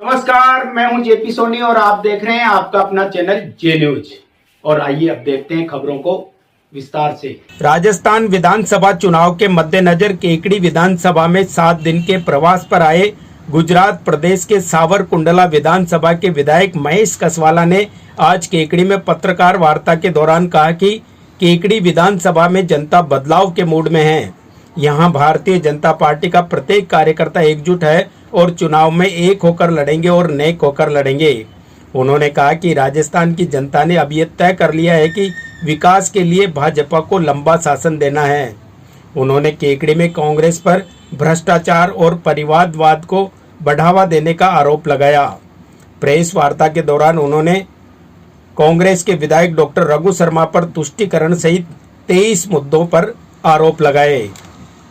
नमस्कार, मैं हूं जेपी सोनी और आप देख रहे हैं आपका अपना चैनल जे न्यूज। और आइए अब देखते हैं खबरों को विस्तार से। राजस्थान विधानसभा चुनाव के मद्देनजर केकड़ी विधानसभा में 7 दिन के प्रवास पर आए गुजरात प्रदेश के सावरकुंडला विधानसभा के विधायक महेश कसवाला ने आज केकड़ी में पत्रकार वार्ता के दौरान कहा कि केकड़ी विधानसभा में जनता बदलाव के मूड में है। यहाँ भारतीय जनता पार्टी का प्रत्येक कार्यकर्ता एकजुट है और चुनाव में एक होकर लड़ेंगे और नेक होकर लड़ेंगे। उन्होंने कहा कि राजस्थान की जनता ने अब ये तय कर लिया है कि विकास के लिए भाजपा को लंबा शासन देना है। उन्होंने केकड़ी में कांग्रेस पर भ्रष्टाचार और परिवारवाद को बढ़ावा देने का आरोप लगाया। प्रेस वार्ता के दौरान उन्होंने कांग्रेस के विधायक डॉक्टर रघु शर्मा पर तुष्टीकरण सहित 23 मुद्दों पर आरोप लगाए।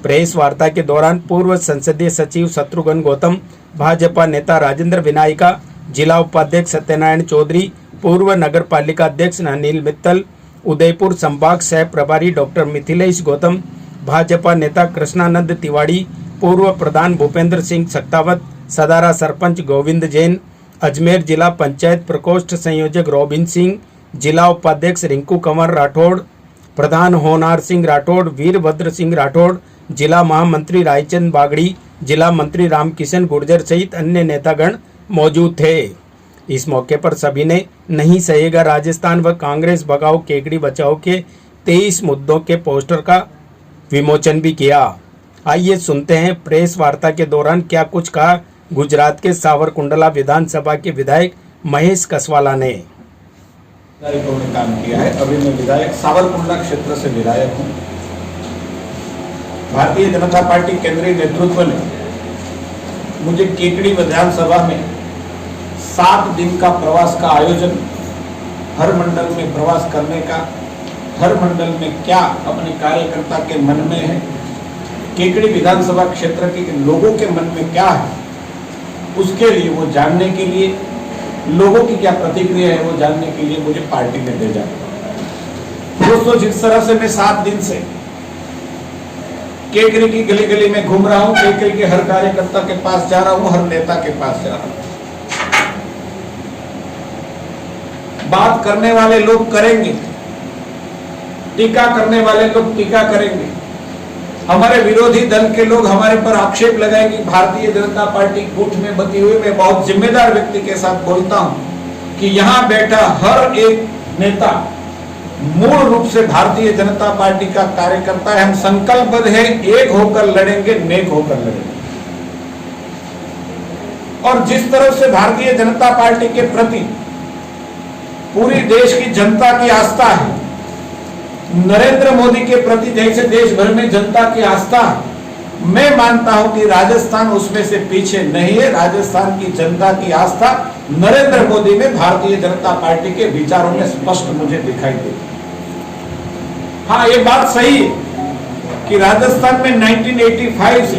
प्रेस वार्ता के दौरान पूर्व संसदीय सचिव शत्रुघ्न गौतम, भाजपा नेता राजेंद्र विनायका, जिला उपाध्यक्ष सत्यनारायण चौधरी, पूर्व नगर पालिका अध्यक्ष अनिल मित्तल, उदयपुर संभाग सह प्रभारी डॉक्टर मिथिलेश गौतम, भाजपा नेता कृष्णानंद तिवाड़ी, पूर्व प्रधान भूपेंद्र सिंह सत्तावत, सदारा सरपंच गोविंद जैन, अजमेर जिला पंचायत प्रकोष्ठ संयोजक रोबिन सिंह, जिला उपाध्यक्ष रिंकू कंवर राठौड़, प्रधान होनार सिंह राठौड़, वीरभद्र सिंह राठौड़, जिला महामंत्री रायचंद बागड़ी, जिला मंत्री रामकिशन गुर्जर सहित अन्य नेतागण मौजूद थे। इस मौके पर सभी ने नहीं सहेगा राजस्थान व कांग्रेस भगाओ केकड़ी बचाओ के 23 मुद्दों के पोस्टर का विमोचन भी किया। आइए सुनते हैं प्रेस वार्ता के दौरान क्या कुछ कहा गुजरात के सावरकुंडला विधानसभा के विधायक महेश कसवाला ने। काम किया है। अभी मैं विधायक सावरकुंडला क्षेत्र से विधायक हूँ। भारतीय जनता पार्टी केंद्रीय नेतृत्व ने मुझे केकड़ी विधानसभा में 7 दिन का प्रवास का आयोजन, हर मंडल में प्रवास करने का, हर मंडल में क्या अपने कार्यकर्ता के मन में है, केकड़ी विधानसभा क्षेत्र के लोगों के मन में क्या है, उसके लिए वो जानने के लिए, लोगों की क्या प्रतिक्रिया है वो जानने के लिए मुझे पार्टी में भेजा। दोस्तों, जिस तरह से मैं 7 दिन से केकड़ी की गली गली में घूम रहा हूं, केकड़ी के हर कार्यकर्ता के पास जा रहा हूं, हर नेता के पास जा रहा हूं, बात करने वाले लोग करेंगे, टीका करने वाले लोग टीका करेंगे, हमारे विरोधी दल के लोग हमारे पर आक्षेप लगाएंगे। भारतीय जनता पार्टी गुट में बती हुई मैं बहुत जिम्मेदार व्यक्ति के साथ बोलता हूं कि यहां बैठा हर एक नेता मूल रूप से भारतीय जनता पार्टी का कार्यकर्ता है। हम संकल्पबद्ध हैं, एक होकर लड़ेंगे, नेक होकर लड़ेंगे। और जिस तरह से भारतीय जनता पार्टी के प्रति पूरी देश की जनता की आस्था है, नरेंद्र मोदी के प्रति जैसे देश भर में जनता की आस्था है, मैं मानता हूं कि राजस्थान उसमें से पीछे नहीं है। राजस्थान की जनता की आस्था नरेंद्र मोदी में, भारतीय जनता पार्टी के विचारों में स्पष्ट मुझे दिखाई देती। हाँ, ये बात सही है कि राजस्थान में 1985 से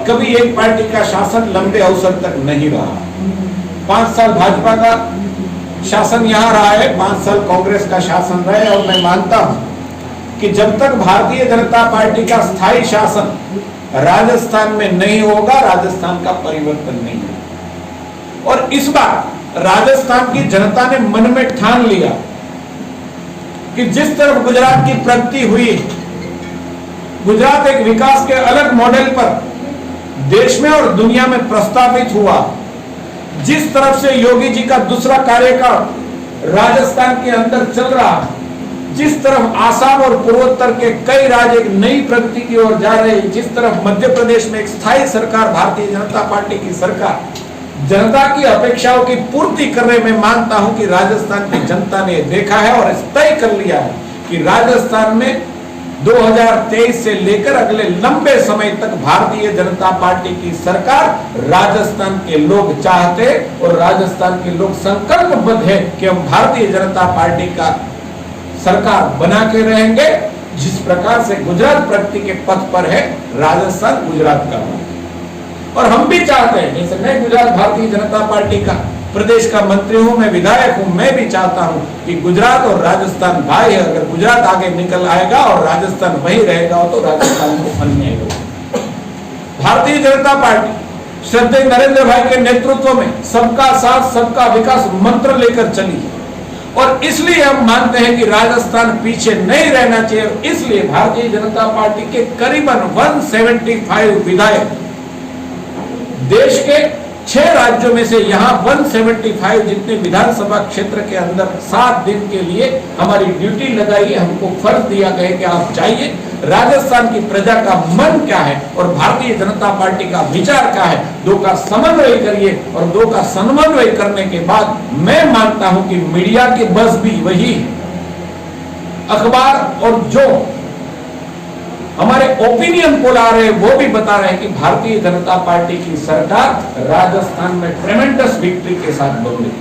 कभी एक पार्टी का शासन लंबे अवसर तक नहीं रहा। 5 साल भाजपा का शासन यहां रहा है, 5 साल कांग्रेस का शासन रहा है। और मैं मानता हूं कि जब तक भारतीय जनता पार्टी का स्थायी शासन राजस्थान में नहीं होगा, राजस्थान का परिवर्तन नहीं होगा। और इस बार राजस्थान की जनता ने मन में ठान लिया कि जिस तरफ गुजरात की प्रगति हुई, गुजरात एक विकास के अलग मॉडल पर देश में और दुनिया में प्रस्तावित हुआ, जिस तरफ से योगी जी का दूसरा कार्यकाल राजस्थान के अंदर चल रहा, जिस तरफ आसाम और पूर्वोत्तर के कई राज्य एक नई प्रगति की ओर जा रहे, जिस तरफ मध्य प्रदेश में एक स्थायी सरकार भारतीय जनता पार्टी की सरकार जनता की अपेक्षाओं की पूर्ति करने में, मानता हूं कि राजस्थान की जनता ने देखा है और तय कर लिया है कि राजस्थान में 2023 से लेकर अगले लंबे समय तक भारतीय जनता पार्टी की सरकार राजस्थान के लोग चाहते और राजस्थान के लोग संकल्पबद्ध है कि हम भारतीय जनता पार्टी का सरकार बना के रहेंगे। जिस प्रकार से गुजरात प्रगति के पथ पर है, राजस्थान गुजरात का है। और हम भी चाहते हैं, जैसे मैं गुजरात भारतीय जनता पार्टी का प्रदेश का मंत्री हूं, मैं विधायक हूं, मैं भी चाहता हूं कि गुजरात और राजस्थान भाई है। अगर गुजरात आगे निकल आएगा और राजस्थान वही रहेगा तो राजस्थान को अन्याय होगा। भारतीय जनता पार्टी श्रद्धेय नरेंद्र भाई के नेतृत्व में सबका साथ सबका विकास मंत्र लेकर चली है और इसलिए हम मानते हैं कि राजस्थान पीछे नहीं रहना चाहिए। इसलिए भारतीय जनता पार्टी के करीबन 175 विधायक देश के 6 राज्यों में से यहां 175 जितने विधानसभा क्षेत्र के अंदर 7 दिन के लिए हमारी ड्यूटी लगाई है। हमको फर्ज दिया गया कि आप जाइए, राजस्थान की प्रजा का मन क्या है और भारतीय जनता पार्टी का विचार क्या है, दो का समन्वय करिए और दो का समन्वय करने के बाद मैं मानता हूं कि मीडिया की बस भी वही है, अखबार और जो हमारे ओपिनियन पोल आ रहे हैं वो भी बता रहे हैं कि भारतीय जनता पार्टी की सरकार राजस्थान में ट्रेमेंडस विक्ट्री के साथ बदली।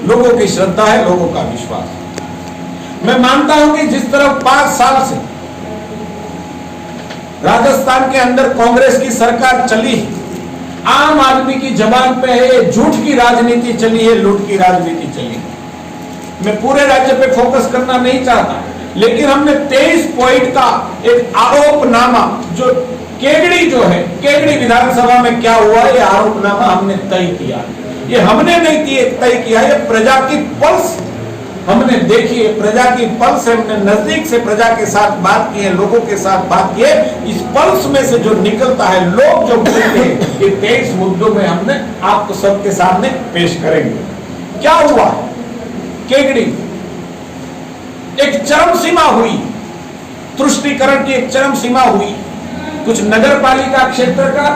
लोगों की श्रद्धा है, लोगों का विश्वास है। मैं मानता हूं कि जिस तरह 5 साल से राजस्थान के अंदर कांग्रेस की सरकार चली है, आम आदमी की जबान पे है झूठ की राजनीति चली है, लूट की राजनीति चली है। मैं पूरे राज्य पे फोकस करना नहीं चाहता, लेकिन हमने 23 पॉइंट का एक आरोपनामा जो केगड़ी जो है, केगड़ी विधानसभा में क्या हुआ ये आरोपनामा हमने तय किया। ये हमने नहीं तय किया, ये प्रजा की पल्स हमने देखी है, प्रजा की पल्स है। हमने नजदीक से प्रजा के साथ बात की है, लोगों के साथ बात की है। इस पल्स में से जो निकलता है, लोग जो बोलते हैं, ये 23 मुद्दों में हमने आपको सबके सामने पेश करेंगे। क्या हुआ केगड़ी, एक चरम सीमा हुई, तुष्टीकरण की एक चरम सीमा हुई। कुछ नगर पालिका क्षेत्र का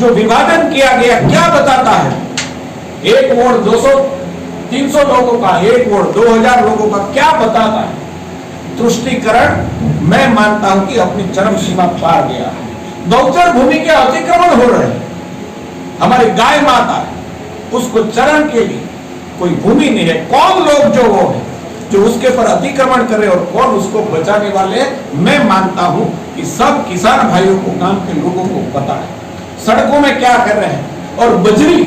जो विभाजन किया गया क्या बताता है, एक वार्ड 200-300 लोगों का, एक वार्ड 2000 लोगों का, क्या बताता है? तुष्टीकरण मैं मानता हूं कि अपनी चरम सीमा पार गया है। गौचर भूमि के अतिक्रमण हो रहे हैं, हमारी गाय माता है, उसको चरण के लिए कोई भूमि नहीं है। कौन लोग जो वो है जो उसके पर अतिक्रमण कर रहे और कौन उसको बचाने वाले हैं, मैं मानता हूं कि सब किसान भाइयों को, गांव के लोगों को पता है सड़कों में क्या कर रहे हैं। और बजरी,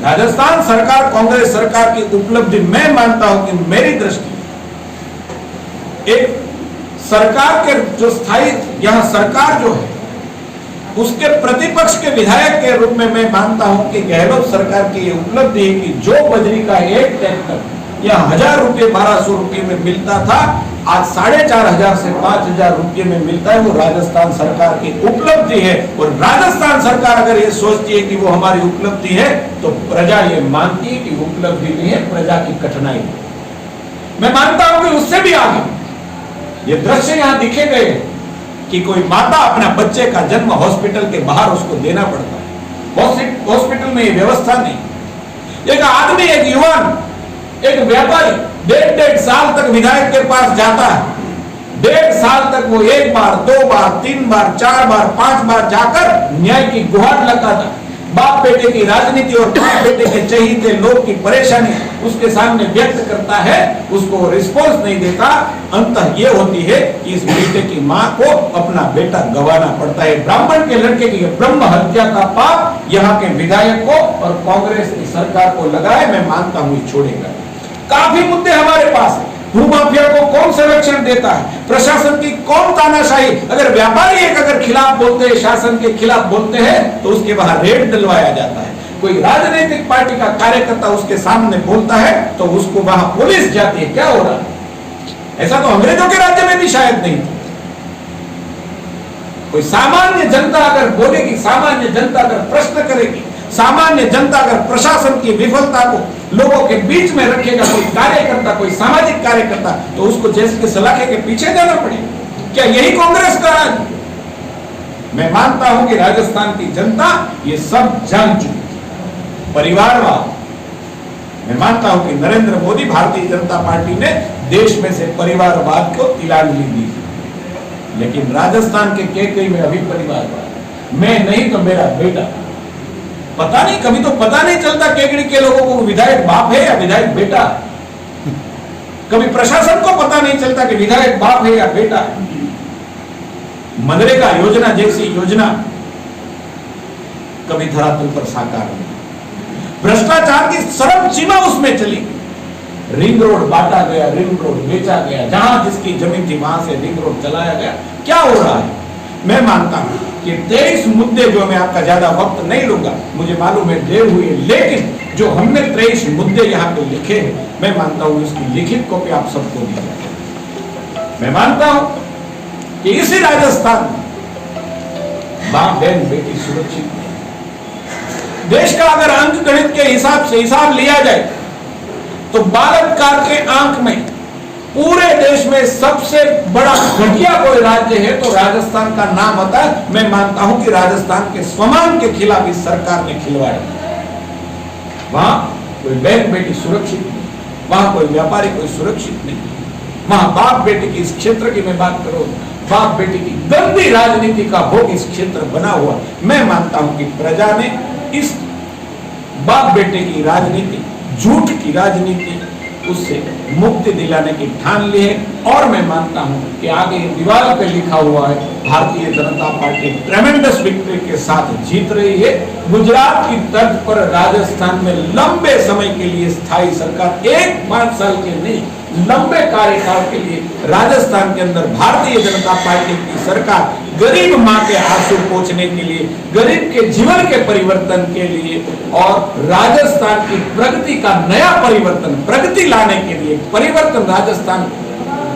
राजस्थान सरकार, कांग्रेस सरकार की उपलब्धि मैं मानता हूं कि मेरी दृष्टि एक सरकार के जो स्थायी यहां सरकार जो है उसके प्रतिपक्ष के विधायक के रूप में मैं मानता हूं कि गहलोत सरकार की ये उपलब्धि है कि जो बजरी का एक ट्रैक्टर या 1000 रुपये 1200 रुपये में मिलता था, आज 4500 से 5000 रुपये में मिलता है। वो राजस्थान सरकार की उपलब्धि है और राजस्थान सरकार अगर ये सोचती है कि वो हमारी उपलब्धि है तो प्रजा ये मानती है कि उपलब्धि नहीं है, प्रजा की कठिनाई है। मैं मानता हूं कि उससे भी आगे ये दृश्य यहां दिखे गए कि कोई माता अपना बच्चे का जन्म हॉस्पिटल के बाहर उसको देना पड़ता है, हॉस्पिटल में ये व्यवस्था नहीं। एक आदमी, एक युवान, एक व्यापारी 1.5 साल तक विधायक के पास जाता है, 1.5 साल तक वो 1 बार 2 बार 3 बार 4 बार 5 बार जाकर न्याय की गुहार लगाता है। बाप बेटे की राजनीति और बाप बेटे के चहीते लोग की परेशानी उसके सामने व्यक्त करता है, उसको रिस्पॉन्स नहीं देता। अंततः ये होती है कि इस बेटे की मां को अपना बेटा गंवाना पड़ता है। ब्राह्मण के लड़के की ब्रह्म हत्या का पाप यहाँ के विधायक को और कांग्रेस की सरकार को लगा है, मैं मानता हूं छोड़ेगा। काफी मुद्दे हमारे पास है। भूमाफिया को कौन संरक्षण देता है, प्रशासन की कौन तानाशाही। अगर व्यापारी अगर खिलाफ बोलते हैं, शासन के खिलाफ बोलते हैं तो उसके बाहर रेड डलवाया जाता है। कोई राजनीतिक पार्टी का कार्यकर्ता उसके सामने बोलता है तो उसको वहां पुलिस जाती है। क्या हो रहा है? ऐसा तो अंग्रेजों के राज्य में भी शायद नहीं था। कोई सामान्य जनता अगर बोलेगी, सामान्य जनता अगर प्रश्न करेगी, सामान्य जनता अगर प्रशासन की विफलता को लोगों के बीच में रखेगा, कोई कार्यकर्ता, कोई सामाजिक कार्यकर्ता, तो उसको जैसे के सलाखे के पीछे जाना पड़ेगा। क्या यही कांग्रेस का राज? मैं मानता हूं कि राजस्थान की जनता ये सब जान चुकी है। परिवारवाद, मैं मानता हूं कि नरेंद्र मोदी, भारतीय जनता पार्टी ने देश में से परिवारवाद को तिलांजलि दी, लेकिन राजस्थान के केकई में अभी परिवारवाद, मैं नहीं तो मेरा बेटा। पता नहीं, कभी तो पता नहीं चलता केकड़ी के लोगों को विधायक बाप है या विधायक बेटा। कभी प्रशासन को पता नहीं चलता कि विधायक बाप है या बेटा है। मनरेगा योजना जैसी योजना कभी धरातल पर साकार नहीं। भ्रष्टाचार की चरम सीमा उसमें चली। रिंग रोड बांटा गया, रिंग रोड बेचा गया, जहां जिसकी जमीन थी वहां से रिंग रोड चलाया गया। क्या हो रहा है? मैं मानता हूं कि 23 मुद्दे जो मैं आपका ज्यादा वक्त नहीं लूंगा, मुझे मालूम है देर हुई है, लेकिन जो हमने 23 मुद्दे यहाँ पे लिखे हैं, मैं मानता हूं इसकी लिखित कॉपी आप सबको दी जाए। मैं मानता हूं कि इसी राजस्थान में बाप बहन बेटी सुरक्षित नहीं। देश का अगर अंक गणित के हिसाब से हिसाब लिया जाए तो बलात्कार के आंक में पूरे देश में सबसे बड़ा घटिया कोई राज्य है तो राजस्थान का नाम आता है। मैं मानता हूं कि राजस्थान के स्वमान के खिलाफ इस सरकार ने खिलवाड़ किया। वहां कोई बहन बेटी सुरक्षित नहीं, वहां कोई व्यापारी कोई सुरक्षित नहीं, वहां बाप बेटी की इस क्षेत्र की मैं बात करूं, बाप बेटी की गंदी राजनीति का भोग इस क्षेत्र बना हुआ। मैं मानता हूं कि प्रजा ने इस बाप बेटे की राजनीति, झूठ की राजनीति, उससे मुक्ति दिलाने की ठान ली है। और मैं मानता हूं कि आगे दीवार पे लिखा हुआ है भारतीय जनता पार्टी ट्रेमेंडस विक्ट्री के साथ जीत रही है। गुजरात की तर्ज पर राजस्थान में लंबे समय के लिए स्थायी सरकार, 1-5 साल के नहीं, लंबे कार्यकाल के लिए राजस्थान के अंदर भारतीय जनता पार्टी की सरकार गरीब मां के आंसू पोंछने के लिए, गरीब के जीवन के परिवर्तन के लिए और राजस्थान की प्रगति का नया परिवर्तन, प्रगति लाने के लिए, परिवर्तन राजस्थान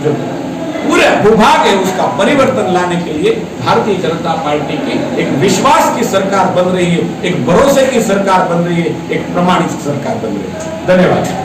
जो पूरे भूभाग है उसका परिवर्तन लाने के लिए भारतीय जनता पार्टी की एक विश्वास की सरकार बन रही है, एक भरोसे की सरकार बन रही है, एक प्रमाणित सरकार बन रही है। धन्यवाद।